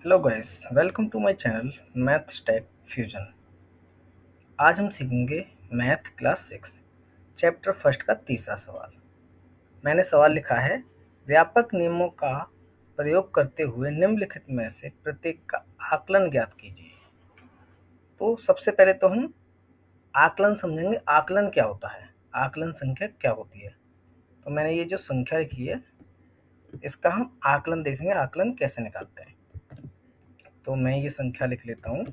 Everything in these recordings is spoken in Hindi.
Hello guys, welcome to my channel math stack fusion. आज हम सीखेंगे मैथ क्लास 6 चैप्टर फर्स्ट का तीसरा सवाल। मैंने सवाल लिखा है, व्यापक नियमों का प्रयोग करते हुए निम्नलिखित में से प्रत्येक का आकलन ज्ञात कीजिए। तो सबसे पहले तो हम आकलन समझेंगे। आकलन क्या होता है, आकलन संख्या क्या होती है। तो मैंने ये जो संख्या लिखी है इसका हम आकलन देखेंगे, आकलन कैसे निकालते हैं। तो मैं ये संख्या लिख लेता हूँ।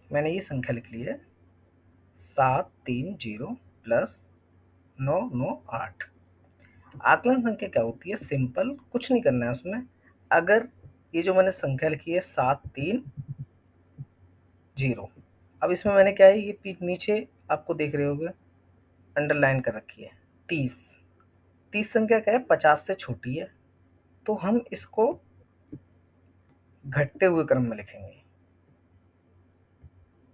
मैंने ये संख्या लिख ली है 730 प्लस 998। आकलन संख्या क्या होती है, सिंपल, कुछ नहीं करना है उसमें। अगर ये जो मैंने संख्या लिखी है 730, अब इसमें मैंने क्या है, ये नीचे आपको देख रहे होगे अंडरलाइन कर रखी है 30। 30 संख्या क्या है, 50 से छोटी है, तो हम इसको घटते हुए क्रम में लिखेंगे।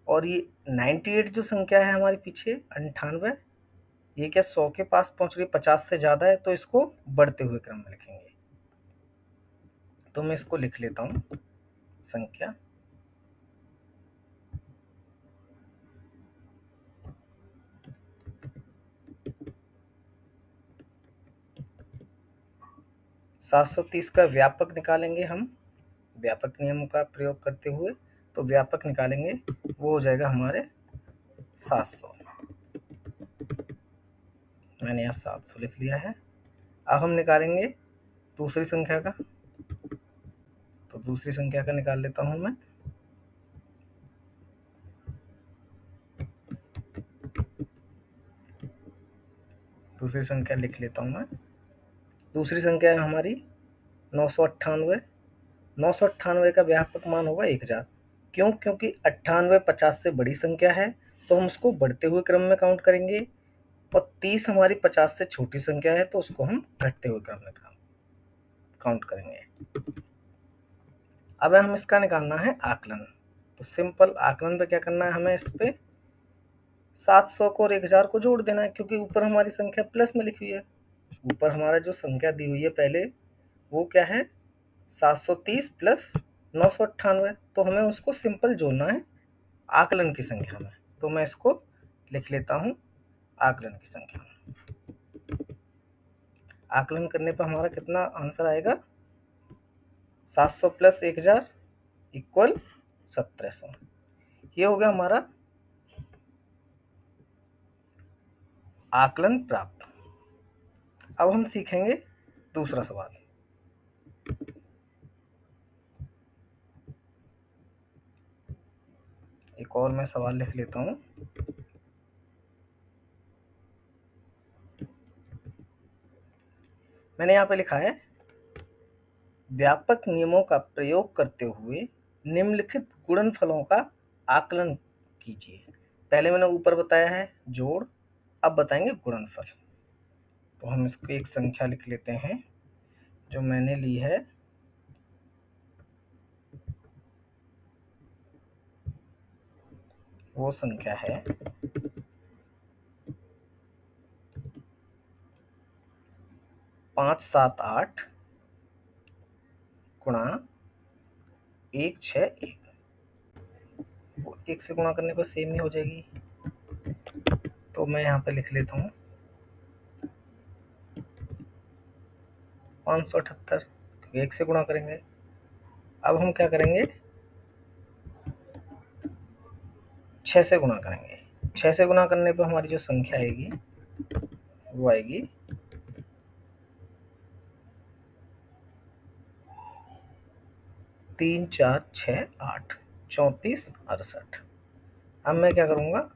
और ये 98 जो संख्या है हमारे पीछे 98, ये क्या 100 के पास पहुंच रही है, 50 से ज़्यादा है, तो इसको बढ़ते हुए क्रम में लिखेंगे। तो मैं इसको लिख लेता हूँ संख्या 730 का व्यापक निकालेंगे हम, व्यापक नियम का प्रयोग करते हुए। तो व्यापक निकालेंगे, वो हो जाएगा हमारे 700। मैंने यहाँ 700 लिख लिया है। अब हम निकालेंगे दूसरी संख्या का। तो दूसरी संख्या का निकाल लेता हूँ मैं। दूसरी संख्या लिख लेता हूँ मैं। दूसरी संख्या है हमारी 998। 998 का व्यापक मान होगा 1000। क्यों? क्योंकि 98 50 से बड़ी संख्या है, तो हम उसको बढ़ते हुए क्रम में काउंट करेंगे। और 30 हमारी 50 से छोटी संख्या है, तो उसको हम घटते हुए क्रम में काउंट करेंगे। अब हम इसका निकालना है आकलन। तो सिंपल आकलन पे क्या करना है, हमें इस पे 700 को और 1000 को जोड़ देना है, क्योंकि ऊपर हमारी संख्या प्लस में लिखी हुई है। ऊपर हमारा जो संख्या दी हुई है पहले, वो क्या है, 730 प्लस 998। तो हमें उसको सिंपल जोड़ना है आकलन की संख्या में। तो मैं इसको लिख लेता हूँ आकलन की संख्या में। आकलन करने पर हमारा कितना आंसर आएगा, 700 प्लस 1000 इक्वल 1700। ये हो गया हमारा आकलन प्राप्त। अब हम सीखेंगे दूसरा सवाल। एक और मैं सवाल लिख लेता हूँ। मैंने यहाँ पे लिखा है, व्यापक नियमों का प्रयोग करते हुए निम्नलिखित गुणनफलों का आकलन कीजिए। पहले मैंने ऊपर बताया है जोड़, अब बताएंगे गुणनफल। तो हम इसको एक संख्या लिख लेते हैं जो मैंने ली है, वो संख्या है 578 गुणा 161। वो 1 से गुणा करने पर सेम ही हो जाएगी। तो मैं यहाँ पे लिख लेता हूँ 578, क्योंकि 1 से गुणा करेंगे। अब हम क्या करेंगे, 6 से गुणा करेंगे। 6 से गुणा करने पर हमारी जो संख्या आएगी वो आएगी 3 4 6 8 34 68। अब मैं क्या करूँगा,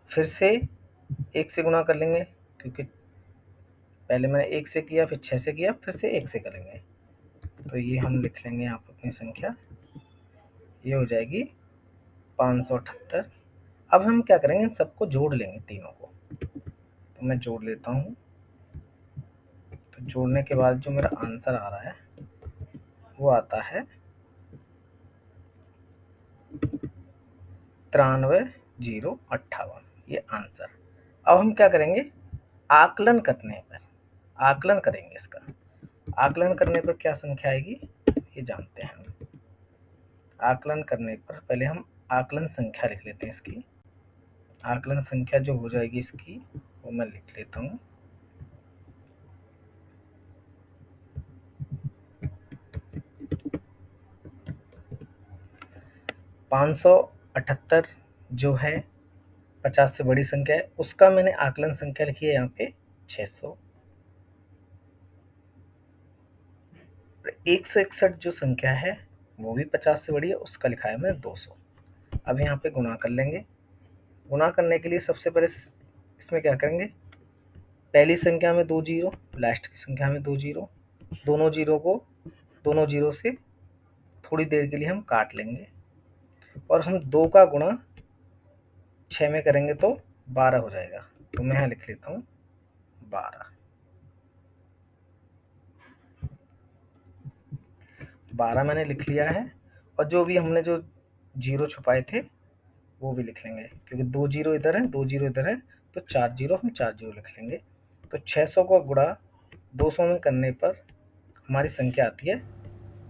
फिर से 1 से गुणा कर लेंगे, क्योंकि पहले मैंने 1 से किया, फिर 6 से किया, फिर से 1 से करेंगे। तो ये हम लिख लेंगे यहाँ पर अपनी संख्या, ये हो जाएगी 578। अब हम क्या करेंगे, इन सबको जोड़ लेंगे तीनों को। तो मैं जोड़ लेता हूँ। तो जोड़ने के बाद जो मेरा आंसर आ रहा है वो आता है 93 058, ये आंसर। अब हम क्या करेंगे, आकलन करेंगे इसका। आकलन करने पर क्या संख्या आएगी ये जानते हैं हम। आकलन करने पर पहले हम आकलन संख्या लिख लेते हैं इसकी। आकलन संख्या जो हो जाएगी इसकी वो मैं लिख लेता हूँ। $578 जो है 50 से बड़ी संख्या है, उसका मैंने आकलन संख्या लिखी है यहाँ पे 600। 161 जो संख्या है वो भी 50 से बड़ी है, उसका लिखा है मैंने 200। अब यहाँ पे गुणा कर लेंगे। गुणा करने के लिए सबसे पहले इसमें क्या करेंगे, पहली संख्या में 2 जीरो, लास्ट की संख्या में 2 जीरो, दोनों जीरो से थोड़ी देर के लिए हम काट लेंगे और हम 2 का गुणा 6 में करेंगे तो 12 हो जाएगा। तो मैं यहाँ लिख लेता हूँ 12 मैंने लिख लिया है। और जो भी हमने जो जीरो छुपाए थे वो भी लिख लेंगे, क्योंकि 2 जीरो इधर है, 2 जीरो इधर है, तो 4 जीरो हम 4 जीरो लिख लेंगे। तो 600 को गुणा 200 में करने पर हमारी संख्या आती है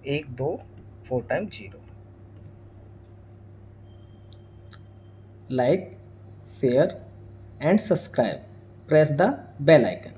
1 2 4 time 0। Like, share and subscribe, press the bell icon.